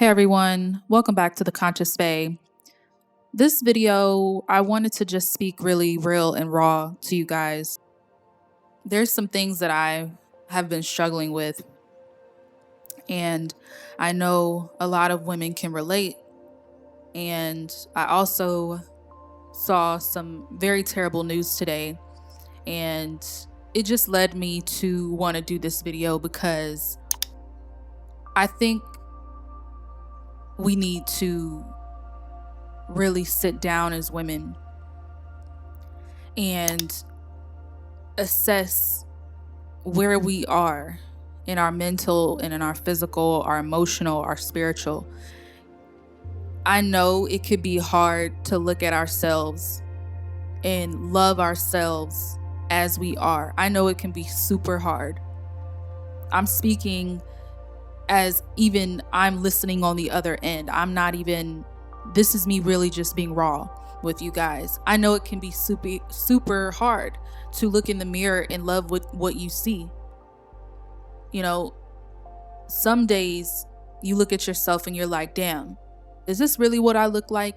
Hey everyone, welcome back to the Conscious Bay. This video, I wanted to just speak really real and raw to you guys. There's some things that I have been struggling with, and I know a lot of women can relate. And I also saw some very terrible news today, and it just led me to want to do this video because I think we need to really sit down as women and assess where we are in our mental and in our physical, our emotional, our spiritual. I know it could be hard to look at ourselves and love ourselves as we are. I know it can be super hard. I'm speaking as even I'm listening on the other end. This is me really just being raw with you guys. I know it can be super hard to look in the mirror and love with what you see. You know, some days you look at yourself and you're like, damn, is this really what I look like?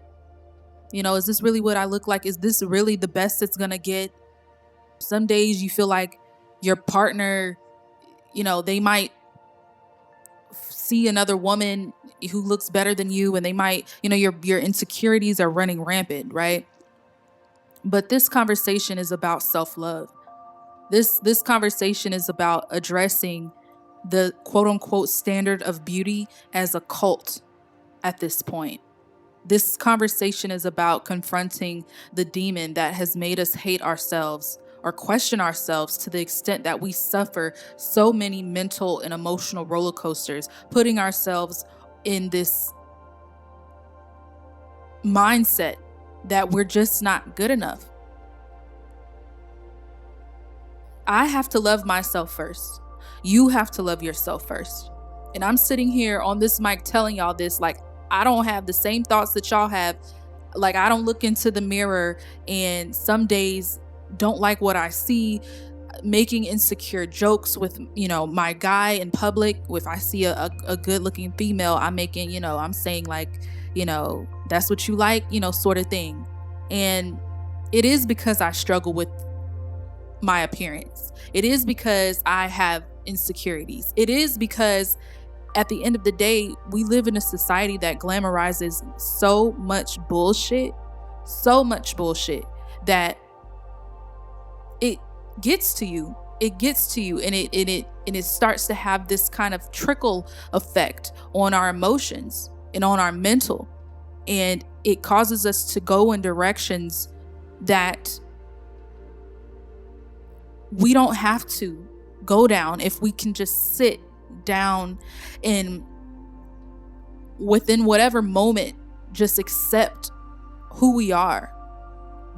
Is this really what I look like? Is this really the best it's gonna get? Some days you feel like your partner, they might see another woman who looks better than you, and they might, your insecurities are running rampant, right? But this conversation is about self-love. This conversation is about addressing the quote unquote standard of beauty as a cult at this point. This conversation is about confronting the demon that has made us hate ourselves or question ourselves to the extent that we suffer so many mental and emotional roller coasters, putting ourselves in this mindset that we're just not good enough. I have to love myself first. You have to love yourself first. And I'm sitting here on this mic telling y'all this like I don't have the same thoughts that y'all have. Like I don't look into the mirror and some days don't like what I see, making insecure jokes with, my guy in public. If I see a good looking female, I'm making, I'm saying like, that's what you like, sort of thing. And it is because I struggle with my appearance. It is because I have insecurities. It is because at the end of the day, we live in a society that glamorizes so much bullshit that it gets to you. It gets to you, and it starts to have this kind of trickle effect on our emotions and on our mental, and it causes us to go in directions that we don't have to go down if we can just sit down and within whatever moment just accept who we are,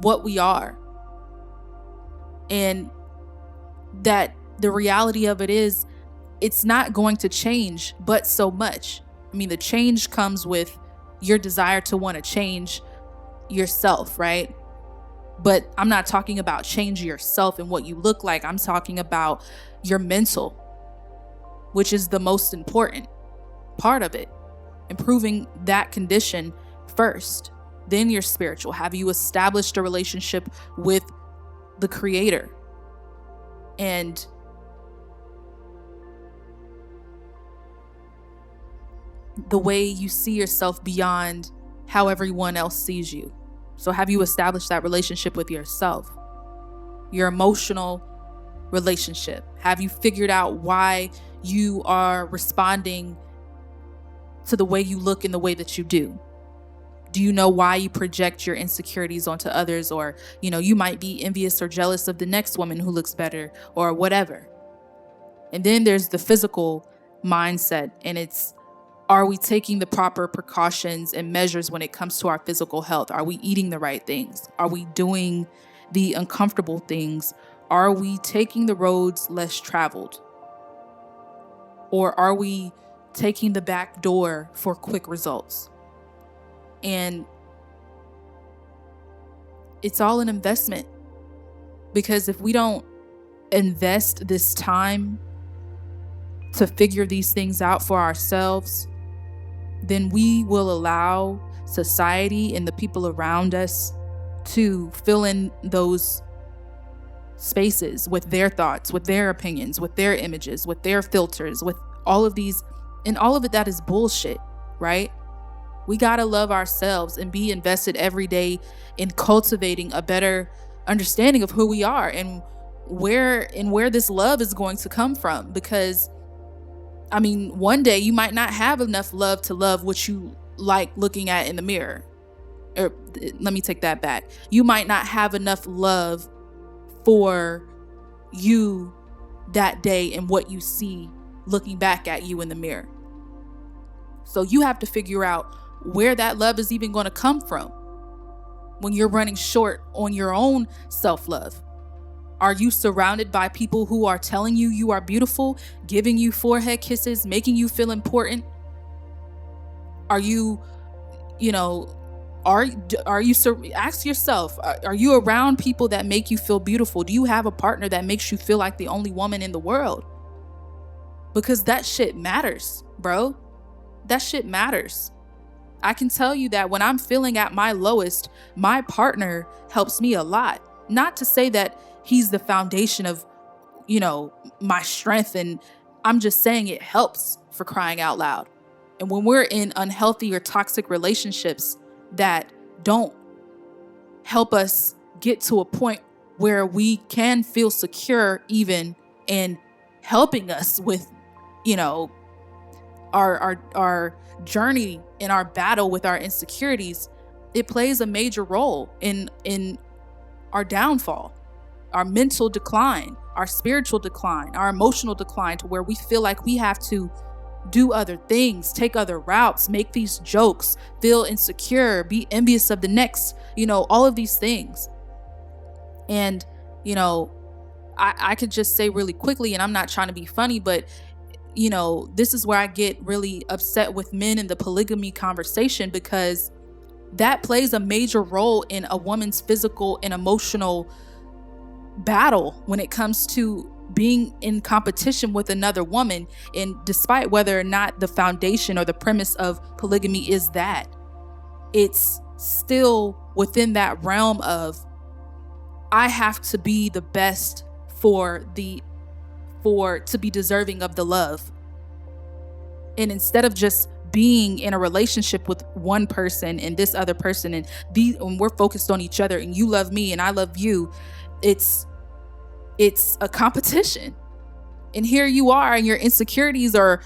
what we are, and that the reality of it is it's not going to change but so much. I mean, the change comes with your desire to want to change yourself, right? But I'm not talking about changing yourself and what you look like. I'm talking about your mental, which is the most important part of it. Improving that condition first, then your spiritual. Have you established a relationship with the Creator? And the way you see yourself beyond how everyone else sees you. So have you established that relationship with yourself? Your emotional relationship. Have you figured out why you are responding to the way you look and the way that you do? Do you know why you project your insecurities onto others? Or, you might be envious or jealous of the next woman who looks better or whatever. And then there's the physical mindset, and it's, are we taking the proper precautions and measures when it comes to our physical health? Are we eating the right things? Are we doing the uncomfortable things? Are we taking the roads less traveled? Or are we taking the back door for quick results? And it's all an investment, because if we don't invest this time to figure these things out for ourselves, then we will allow society and the people around us to fill in those spaces with their thoughts, with their opinions, with their images, with their filters, with all of these. And all of it, that is bullshit, right? We got to love ourselves and be invested every day in cultivating a better understanding of who we are and where this love is going to come from. Because I mean, one day you might not have enough love to love what you like looking at in the mirror. Or let me take that back. You might not have enough love for you that day and what you see looking back at you in the mirror. So you have to figure out where that love is even going to come from when you're running short on your own self-love. Are you surrounded by people who are telling you you are beautiful, giving you forehead kisses, making you feel important? Are you, you know, ask yourself, are you around people that make you feel beautiful? Do you have a partner that makes you feel like the only woman in the world? Because that shit matters, bro. That shit matters. I can tell you that when I'm feeling at my lowest, my partner helps me a lot. Not to say that he's the foundation of, my strength. And I'm just saying it helps, for crying out loud. And when we're in unhealthy or toxic relationships that don't help us get to a point where we can feel secure even in helping us with, our journey in our battle with our insecurities, it plays a major role in our downfall, our mental decline, our spiritual decline, our emotional decline, to where we feel like we have to do other things, take other routes, make these jokes, feel insecure, be envious of the next, all of these things. And, I could just say really quickly, and I'm not trying to be funny, but this is where I get really upset with men in the polygamy conversation, because that plays a major role in a woman's physical and emotional battle when it comes to being in competition with another woman. And despite whether or not the foundation or the premise of polygamy is that, it's still within that realm of, I have to be the best to be deserving of the love. And instead of just being in a relationship with one person and this other person, and we're focused on each other, and you love me and I love you, it's a competition. And here you are, and your insecurities are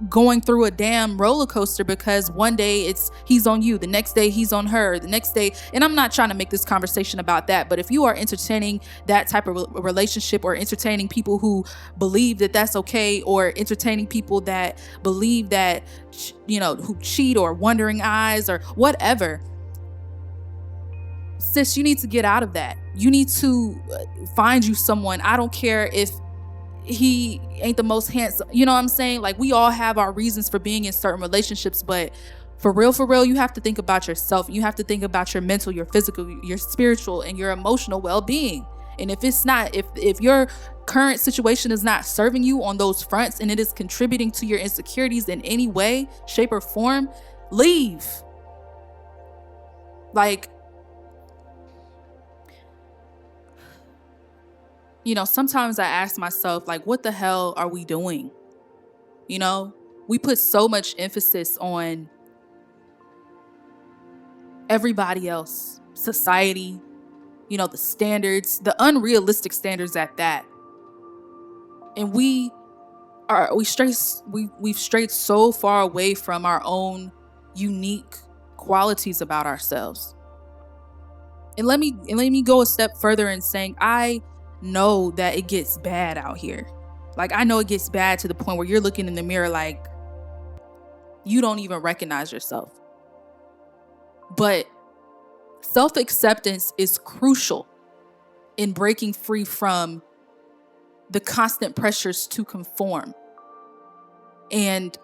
going through a damn roller coaster, because one day he's on you, the next day he's on her, the next day. And I'm not trying to make this conversation about that, but if you are entertaining that type of relationship, or entertaining people who believe that that's okay, or entertaining people that believe that, who cheat, or wandering eyes, or whatever, sis, you need to get out of that. You need to find you someone. I don't care if he ain't the most handsome, you know what I'm saying? Like, we all have our reasons for being in certain relationships, but for real, you have to think about yourself. You have to think about your mental, your physical, your spiritual, and your emotional well-being. And if it's not, if your current situation is not serving you on those fronts, and it is contributing to your insecurities in any way, shape, or form, leave. Like, sometimes I ask myself, like, what the hell are we doing? We put so much emphasis on everybody else, society, the standards, the unrealistic standards at that. And we've strayed so far away from our own unique qualities about ourselves. And let me go a step further in saying, I know that it gets bad out here. Like, I know it gets bad to the point where you're looking in the mirror like you don't even recognize yourself. But self-acceptance is crucial in breaking free from the constant pressures to conform. And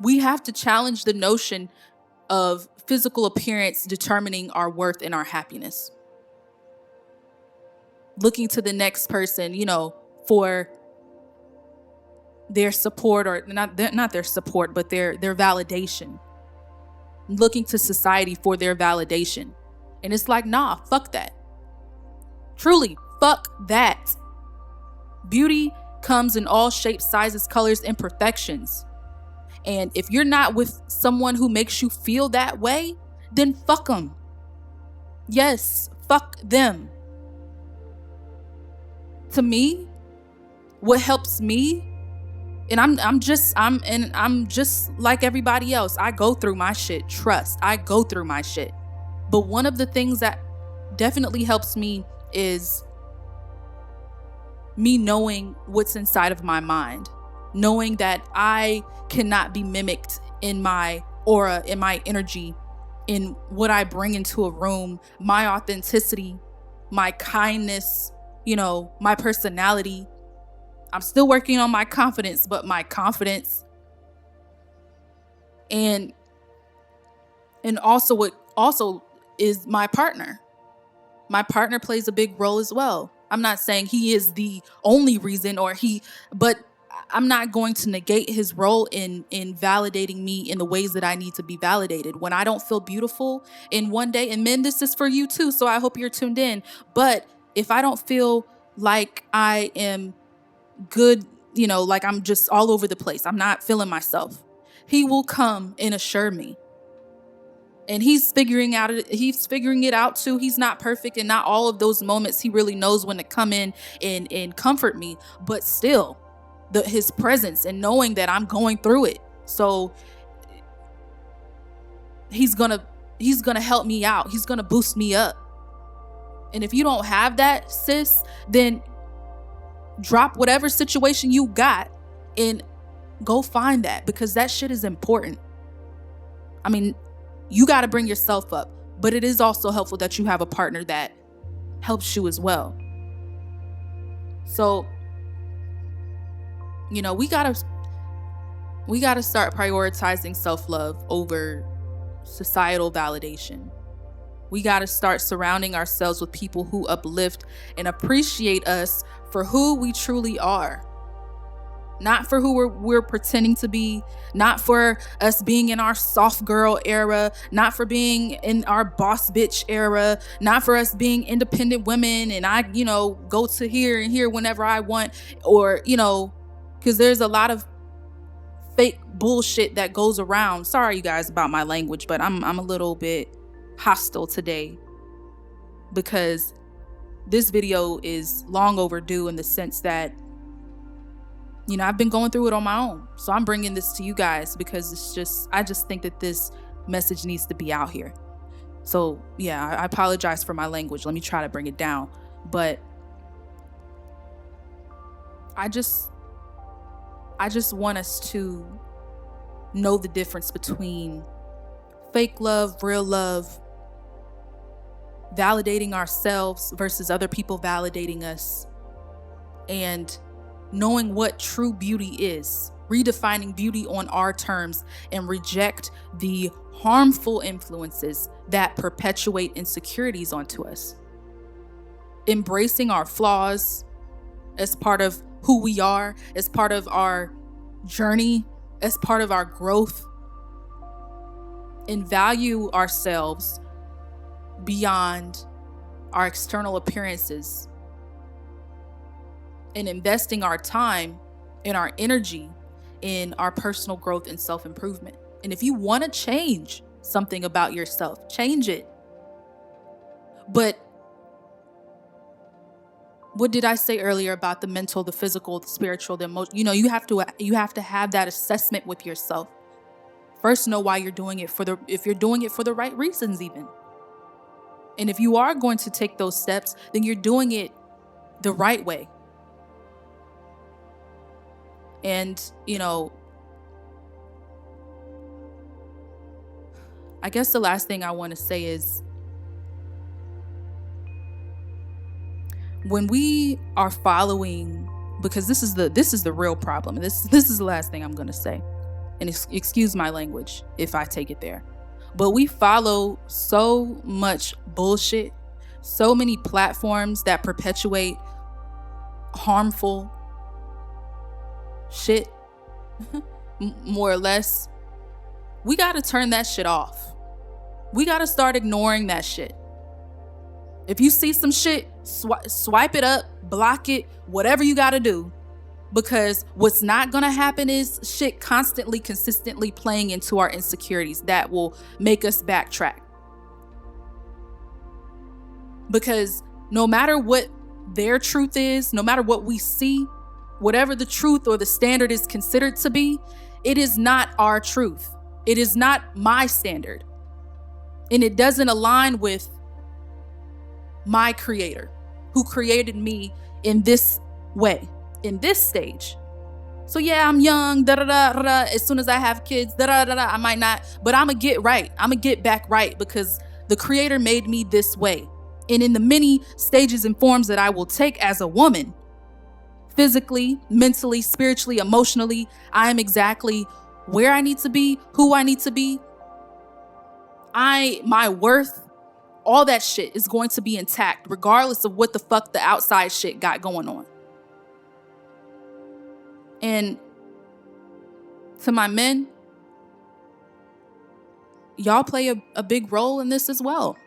we have to challenge the notion of physical appearance determining our worth and our happiness. Looking to the next person, for their support, or not their support, but their validation, looking to society for their validation. And it's like, nah, fuck that. Truly, fuck that. Beauty comes in all shapes, sizes, colors, imperfections. And if you're not with someone who makes you feel that way, then fuck them. Yes, fuck them. To me, what helps me, and I'm just like everybody else. I go through my shit. Trust, I go through my shit. But one of the things that definitely helps me is me knowing what's inside of my mind, knowing that I cannot be mimicked in my aura, in my energy, in what I bring into a room, my authenticity, my kindness, my personality. I'm still working on my confidence, but my confidence, and also what also is my partner. My partner plays a big role as well. I'm not saying he is the only reason, but I'm not going to negate his role in validating me in the ways that I need to be validated. When I don't feel beautiful in one day, and men, this is for you too, so I hope you're tuned in. But if I don't feel like I am good, like I'm just all over the place, I'm not feeling myself, he will come and assure me. And he's figuring it out too. He's not perfect, and not all of those moments he really knows when to come in and comfort me, but still his presence and knowing that I'm going through it. So he's gonna help me out. He's gonna boost me up. And if you don't have that, sis, then drop whatever situation you got and go find that, because that shit is important. I mean, you got to bring yourself up, but it is also helpful that you have a partner that helps you as well. So, we got to start prioritizing self-love over societal validation. We got to start surrounding ourselves with people who uplift and appreciate us for who we truly are. Not for who we're pretending to be, not for us being in our soft girl era, not for being in our boss bitch era, not for us being independent women and I, go to here and here whenever I want, or, because there's a lot of fake bullshit that goes around. Sorry, you guys, about my language, but I'm a little bit hostile today because this video is long overdue in the sense that I've been going through it on my own. So I'm bringing this to you guys because I just think that this message needs to be out here. So yeah, I apologize for my language. Let me try to bring it down. But I just want us to know the difference between fake love, real love, validating ourselves versus other people validating us, and knowing what true beauty is, redefining beauty on our terms, and reject the harmful influences that perpetuate insecurities onto us. Embracing our flaws as part of who we are, as part of our journey, as part of our growth, and value ourselves beyond our external appearances, and investing our time and our energy in our personal growth and self-improvement. And if you want to change something about yourself, change it. But what did I say earlier about the mental, the physical, the spiritual, the emotional? You have to have that assessment with yourself. First, know why you're doing it, if you're doing it for the right reasons even. And if you are going to take those steps, then you're doing it the right way. And, I guess the last thing I want to say is, when we are following, because this is the real problem. This is the last thing I'm going to say. And excuse my language if I take it there. But we follow so much bullshit, so many platforms that perpetuate harmful shit more or less, we got to turn that shit off. We got to start ignoring that shit. If you see some shit, swipe it up, block it, whatever you got to do. Because what's not going to happen is shit constantly, consistently playing into our insecurities that will make us backtrack. Because no matter what their truth is, no matter what we see, whatever the truth or the standard is considered to be, it is not our truth. It is not my standard. And it doesn't align with my creator who created me in this way, in this stage. So yeah, I'm young, as soon as I have kids, I might not, but I'm gonna get right. I'm gonna get back right because the creator made me this way. And in the many stages and forms that I will take as a woman, physically, mentally, spiritually, emotionally, I am exactly where I need to be, who I need to be. My worth, all that shit is going to be intact, regardless of what the fuck the outside shit got going on. And to my men, y'all play a big role in this as well.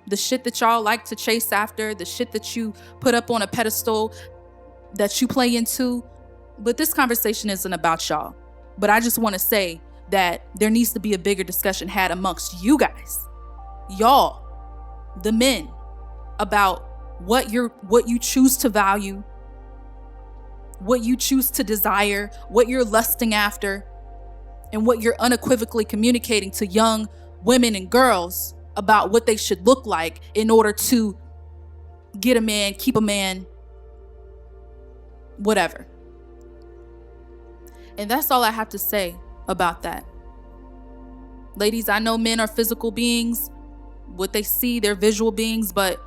The shit that y'all like to chase after, the shit that you put up on a pedestal, that you play into. But this conversation isn't about y'all. But I just want to say that there needs to be a bigger discussion had amongst you guys, y'all, the men, about what you choose to value, what you choose to desire, what you're lusting after, and what you're unequivocally communicating to young women and girls about what they should look like in order to get a man, keep a man, whatever. And that's all I have to say about that. Ladies, I know men are physical beings. What they see, they're visual beings, but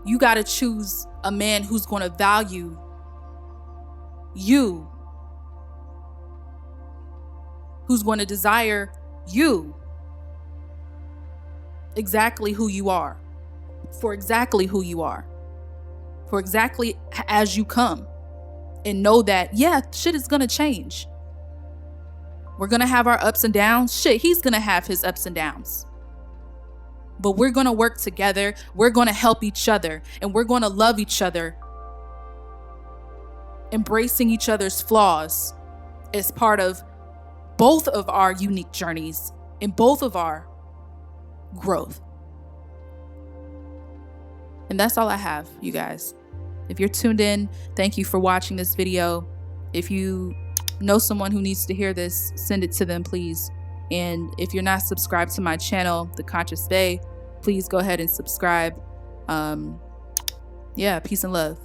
you got to choose a man who's going to value you, who's going to desire you exactly who you are, for exactly who you are, for exactly as you come. And know that, yeah, shit is going to change. We're going to have our ups and downs. Shit, he's going to have his ups and downs. But we're going to work together. We're going to help each other. And we're going to love each other, embracing each other's flaws as part of both of our unique journeys and both of our growth. And that's all I have, you guys. If you're tuned in, thank you for watching this video. If you know someone who needs to hear this, send it to them, please. And if you're not subscribed to my channel, The Conscious Fae, please go ahead and subscribe. Yeah, peace and love.